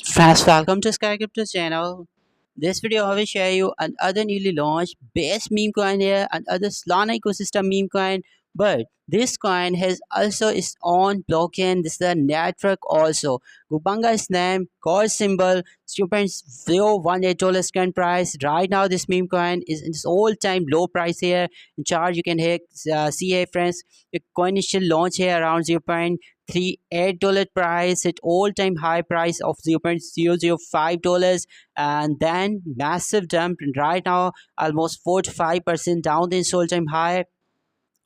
Friends, welcome to Sky Crypto channel. This video I will share you another newly launched best meme coin here, another Solana ecosystem meme coin. But this coin has also its own blockchain. This is a network also. Gubanga is name, core symbol, $0.018 current price. Right now, this meme coin is in its all-time low price here. In chart, you can see here, friends. The coin initial launch here around 0.38 price at all-time high price of $0.005, and then massive dump right now, almost 4 to 5% down in its all-time high.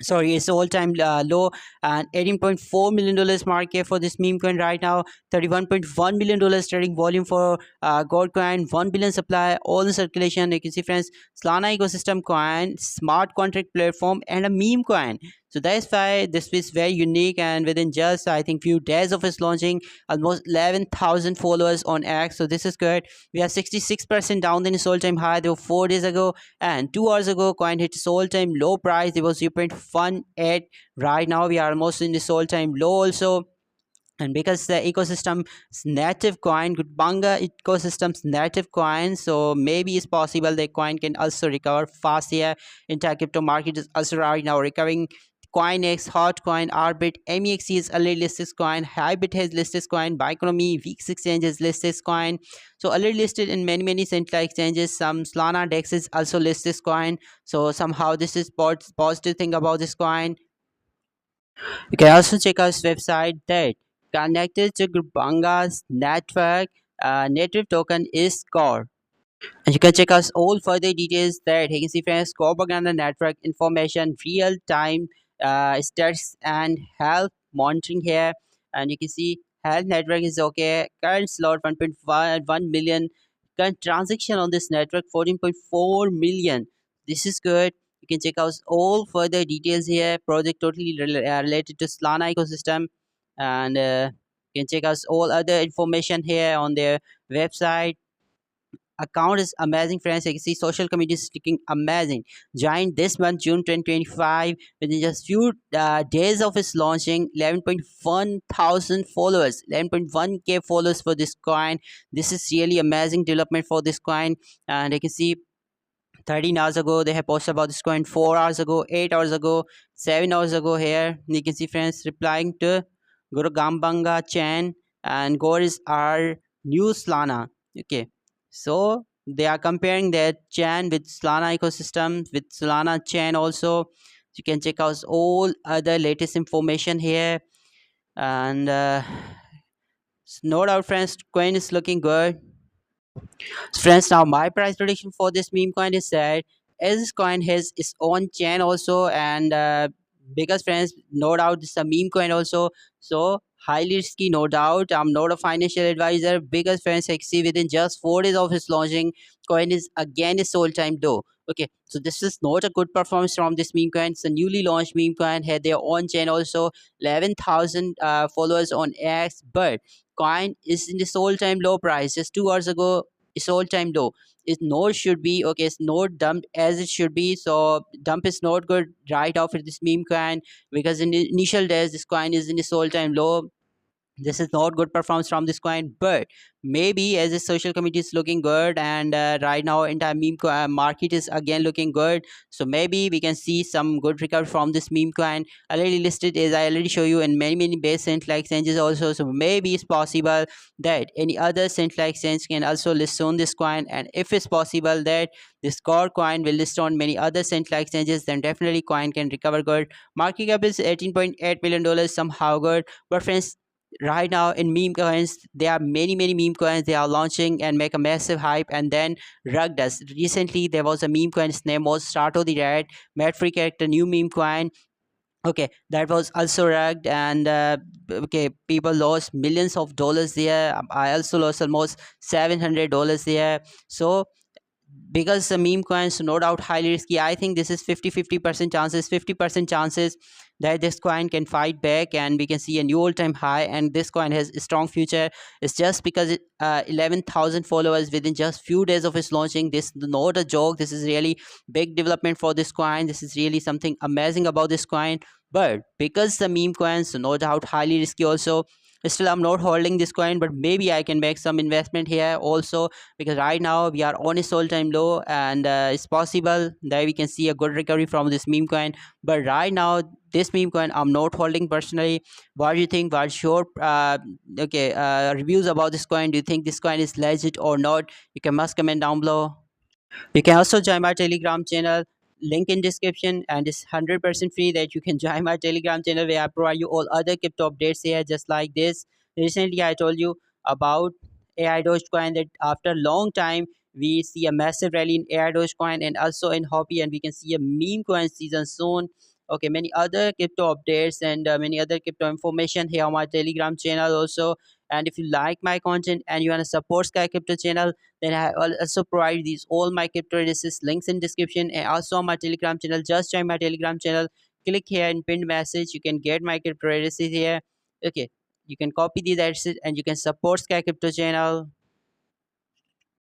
Sorry, it's all-time low, and $18.4 million market for this meme coin right now. $31.1 million trading volume for gold coin. 1 billion supply, all in circulation. You can see, friends, Solana ecosystem coin, smart contract platform, and a meme coin. So that's why this is very unique, and within just I think few days of its launching, almost 11,000 followers on X. So this is good. We are 66% down in its all-time high. They were 4 days ago, and 2 hours ago coin hit its all-time low price. It was 0.18. Right now we are almost in this all-time low also. And because the ecosystem's native coin, Gutbanga ecosystem's native coin, so maybe it's possible the coin can also recover fast here. Entire crypto market is also right now recovering. CoinX, Hotcoin, Arbit, MEXC is already listed coin, Hybit has listed coin, Bioeconomy, Weeks Exchange is listed coin. So already listed in many central exchanges. Some Solana Dex is also listed coin. So somehow this is positive thing about this coin. You can also check out his website that connected to Grubanga's network. Native token is core. And you can check out all further details that you can see, friends, propaganda network information, real time stats and health monitoring here. And you can see health network is okay. Current slot 1.1 million. Current transaction on this network 14.4 million. This is good. You can check out all further details here. Project totally related to Solana ecosystem, and you can check out all other information here on their website. Account is amazing, friends. You can see social community is looking amazing. Joined this month, June 2025, within just few days of its launching. 11.1 thousand followers, 11.1K followers for this coin. This is really amazing development for this coin. And you can see 13 hours ago they have posted about this coin, 4 hours ago, 8 hours ago, 7 hours ago. Here you can see, friends, replying to Guru Gambanga Chan, and Gore is our new Solana. Okay, so they are comparing their Chan with Solana ecosystem with Solana Chan also. You can check out all other latest information here. And no doubt, friends, coin is looking good. Friends, now my price prediction for this meme coin is that as this coin has its own chain also, and because, friends, no doubt this is a meme coin also, so highly risky, no doubt. I'm not a financial advisor, because, friends, I see within just 4 days of its launching, coin is again its all time low. Okay, so this is not a good performance from this meme coin. It's a newly launched meme coin, had their own chain also, 11,000 followers on X, but coin is in this all time low price. Just 2 hours ago it's all time low. It not should be okay. It's not dumped as it should be. So dump is not good right off with this meme coin, because in the initial days this coin is in its all time low. This is not good performance from this coin, but maybe as the social community is looking good, and right now entire market is again looking good, so maybe we can see some good recovery from this meme coin. Already listed, as I already show you, in many base central exchanges also. So maybe it's possible that any other central exchange can also list on this coin, and if it's possible that this core coin will list on many other central exchanges, then definitely coin can recover good. Market cap is $18.8 million, somehow good. But, friends, right now in meme coins there are many meme coins they are launching and make a massive hype, and then rug does. Recently there was a meme coin, its name was Strato the Red, mad free character, new meme coin. Okay, that was also rugged, and okay, people lost millions of dollars there. I also lost almost $700 there. So because the meme coins, no doubt, highly risky. I think this is 50% chances, 50% chances that this coin can fight back and we can see a new all-time high, and this coin has a strong future. It's just because 11,000 followers within just few days of its launching. This is not a joke. This is really big development for this coin. This is really something amazing about this coin. But because the meme coins, no doubt, highly risky also, Still, I'm not holding this coin, but maybe I can make some investment here also, because right now we are on its all-time low, and it's possible that we can see a good recovery from this meme coin. But right now, this meme coin I'm not holding personally. What do you think? What's your reviews about this coin? Do you think this coin is legit or not? You can must comment down below. You can also join my Telegram channel. Link in description, and it's 100% free that you can join my Telegram channel where I provide you all other crypto updates here just like this. Recently, I told you about AI Dogecoin that after a long time we see a massive rally in AI Dogecoin and also in Hobby, and we can see a meme coin season soon. Okay, many other crypto updates and many other crypto information here on my Telegram channel also. And if you like my content and you want to support Sky Crypto channel, then I also provide these all my crypto addresses links in description, and also on my Telegram channel. Just join my Telegram channel. Click here in pinned message. You can get my crypto addresses here. Okay, you can copy these addresses and you can support Sky Crypto channel.